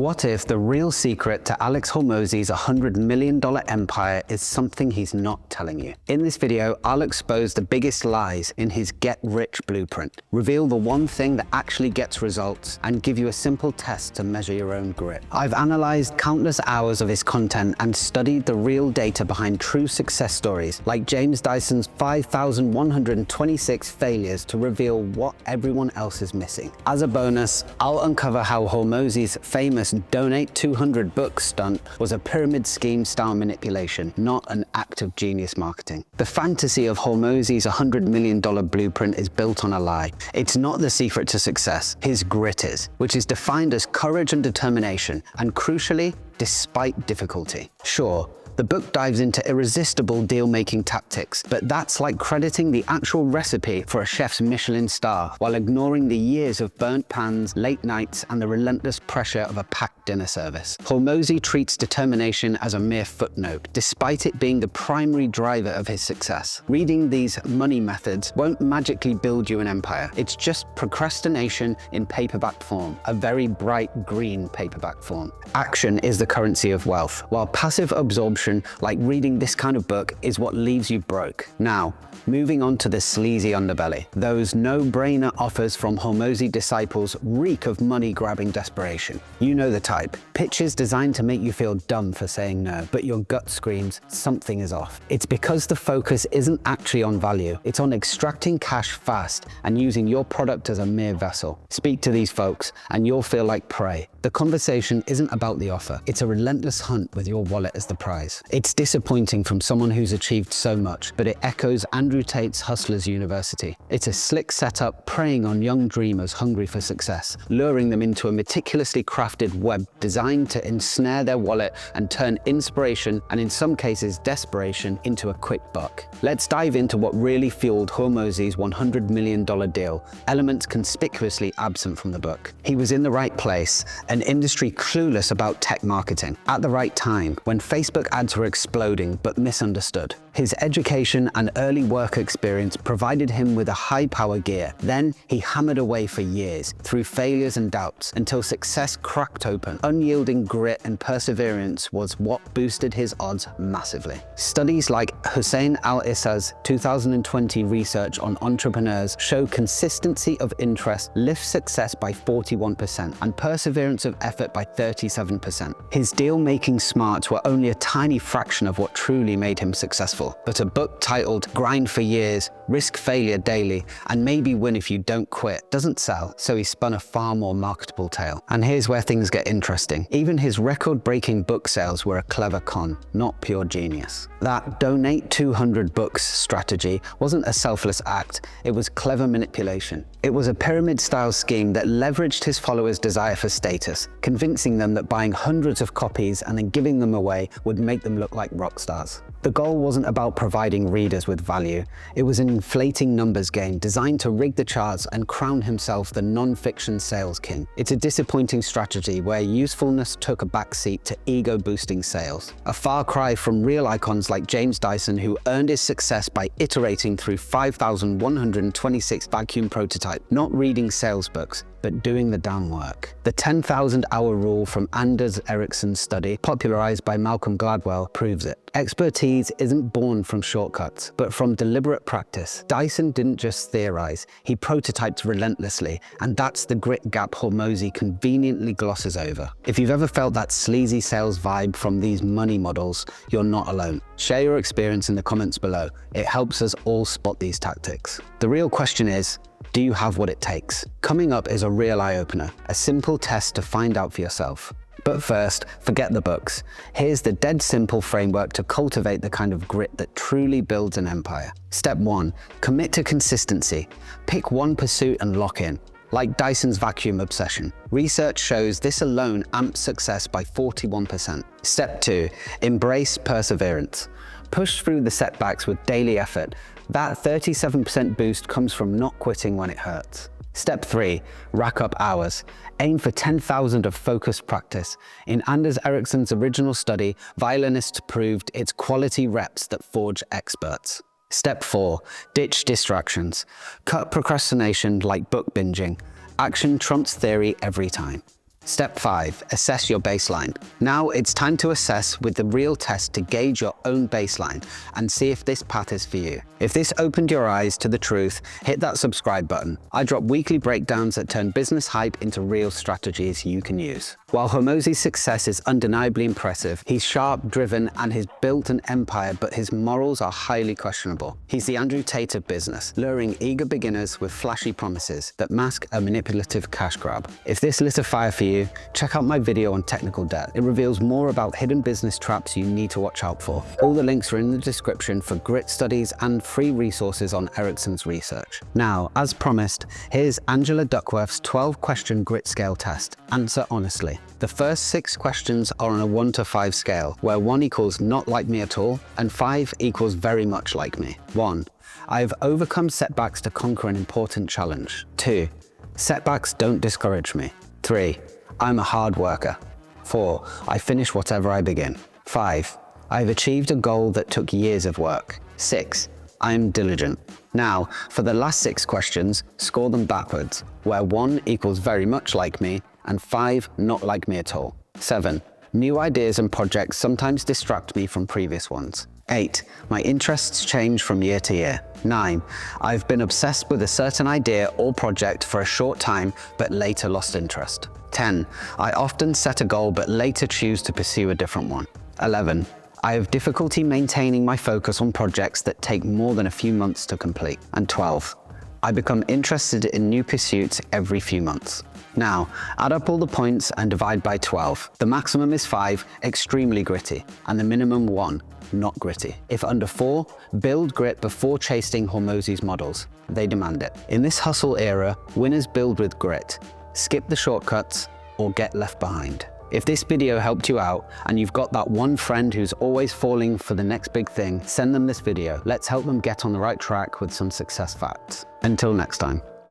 What if the real secret to Alex Hormozi's $100 million empire is something he's not telling you? In this video, I'll expose the biggest lies in his get-rich blueprint, reveal the one thing that actually gets results, and give you a simple test to measure your own grit. I've analyzed countless hours of his content and studied the real data behind true success stories, like James Dyson's 5,126 failures, to reveal what everyone else is missing. As a bonus, I'll uncover how Hormozi's famous donate 200 books stunt was a pyramid scheme style manipulation, not an act of genius marketing. The fantasy of Hormozi's $100 million blueprint is built on a lie. It's not the secret to success, his grit is, which is defined as courage and determination, and crucially, despite difficulty. Sure, the book dives into irresistible deal-making tactics, but that's like crediting the actual recipe for a chef's Michelin star while ignoring the years of burnt pans, late nights, and the relentless pressure of a packed dinner service. Hormozi treats determination as a mere footnote, despite it being the primary driver of his success. Reading these money methods won't magically build you an empire. It's just procrastination in paperback form, a very bright green paperback form. Action is the currency of wealth, while passive absorption, like reading this kind of book, is what leaves you broke. Now, moving on to the sleazy underbelly. Those no-brainer offers from Hormozi disciples reek of money-grabbing desperation. You know the type. Pitches designed to make you feel dumb for saying no, but your gut screams something is off. It's because the focus isn't actually on value. It's on extracting cash fast and using your product as a mere vessel. Speak to these folks and you'll feel like prey. The conversation isn't about the offer. It's a relentless hunt with your wallet as the prize. It's disappointing from someone who's achieved so much, but it echoes Andrew Tate's Hustlers University. It's a slick setup preying on young dreamers hungry for success, luring them into a meticulously crafted web designed to ensnare their wallet and turn inspiration, and in some cases desperation, into a quick buck. Let's dive into what really fueled Hormozi's $100 million deal, elements conspicuously absent from the book. He was in the right place, an industry clueless about tech marketing, at the right time, when Facebook ads were exploding but misunderstood. His education and early work experience provided him with a high-power gear. Then he hammered away for years, through failures and doubts, until success cracked open. Unyielding grit and perseverance was what boosted his odds massively. Studies like Hussein Al-Issa's 2020 research on entrepreneurs show consistency of interest lifts success by 41% and perseverance of effort by 37%. His deal-making smarts were only a tiny fraction of what truly made him successful. But a book titled Grind for Years, Risk Failure Daily, and Maybe Win If You Don't Quit doesn't sell, so he spun a far more marketable tale. And here's where things get interesting. Even his record-breaking book sales were a clever con, not pure genius. That donate 200 books strategy wasn't a selfless act, it was clever manipulation. It was a pyramid-style scheme that leveraged his followers' desire for status, convincing them that buying hundreds of copies and then giving them away would make them look like rock stars. The goal wasn't about providing readers with value. It was an inflating numbers game designed to rig the charts and crown himself the non-fiction sales king. It's a disappointing strategy where usefulness took a backseat to ego-boosting sales. A far cry from real icons like James Dyson, who earned his success by iterating through 5,126 vacuum prototypes, not reading sales books, but doing the damn work. The 10,000-hour rule from Anders Ericsson's study, popularized by Malcolm Gladwell, proves it. Expertise isn't born from shortcuts, but from deliberate practice. Dyson didn't just theorize, he prototyped relentlessly, and that's the grit gap Hormozi conveniently glosses over. If you've ever felt that sleazy sales vibe from these money models, you're not alone. Share your experience in the comments below. It helps us all spot these tactics. The real question is, do you have what it takes? Coming up is a real eye-opener, a simple test to find out for yourself. But first, forget the books. Here's the dead simple framework to cultivate the kind of grit that truly builds an empire. Step 1, commit to consistency. Pick one pursuit and lock in. Like Dyson's vacuum obsession. Research shows this alone amps success by 41%. Step 2, embrace perseverance. Push through the setbacks with daily effort. That 37% boost comes from not quitting when it hurts. Step 3, rack up hours. Aim for 10,000 of focused practice. In Anders Ericsson's original study, violinists proved it's quality reps that forge experts. Step 4, ditch distractions. Cut procrastination like book binging. Action trumps theory every time. Step 5. Assess your baseline. Now it's time to assess with the real test to gauge your own baseline and see if this path is for you. If this opened your eyes to the truth, hit that subscribe button. I drop weekly breakdowns that turn business hype into real strategies you can use. While Hormozi's success is undeniably impressive, he's sharp, driven, and has built an empire, but his morals are highly questionable. He's the Andrew Tate of business, luring eager beginners with flashy promises that mask a manipulative cash grab. If this lit a fire for you, check out my video on technical debt. It reveals more about hidden business traps you need to watch out for. All the links are in the description for grit studies and free resources on Ericsson's research. Now, as promised, here's Angela Duckworth's 12-question grit scale test. Answer honestly. The first 6 questions are on a 1 to 5 scale, where 1 equals not like me at all, and 5 equals very much like me. 1. I have overcome setbacks to conquer an important challenge. 2. Setbacks don't discourage me. 3. I'm a hard worker. 4. I finish whatever I begin. 5. I've achieved a goal that took years of work. 6. I'm diligent. Now, for the last 6 questions, score them backwards, where 1 equals very much like me, and 5 not like me at all. 7. New ideas and projects sometimes distract me from previous ones. 8. My interests change from year to year. 9. I've been obsessed with a certain idea or project for a short time, but later lost interest. 10. I often set a goal but later choose to pursue a different one. 11. I have difficulty maintaining my focus on projects that take more than a few months to complete. And 12. I become interested in new pursuits every few months. Now, add up all the points and divide by 12. The maximum is 5, extremely gritty, and the minimum 1, not gritty. If under 4, build grit before chasing Hormozi's models. They demand it. In this hustle era, winners build with grit. Skip the shortcuts or get left behind. If this video helped you out and you've got that one friend who's always falling for the next big thing, send them this video. Let's help them get on the right track with some success facts. Until next time.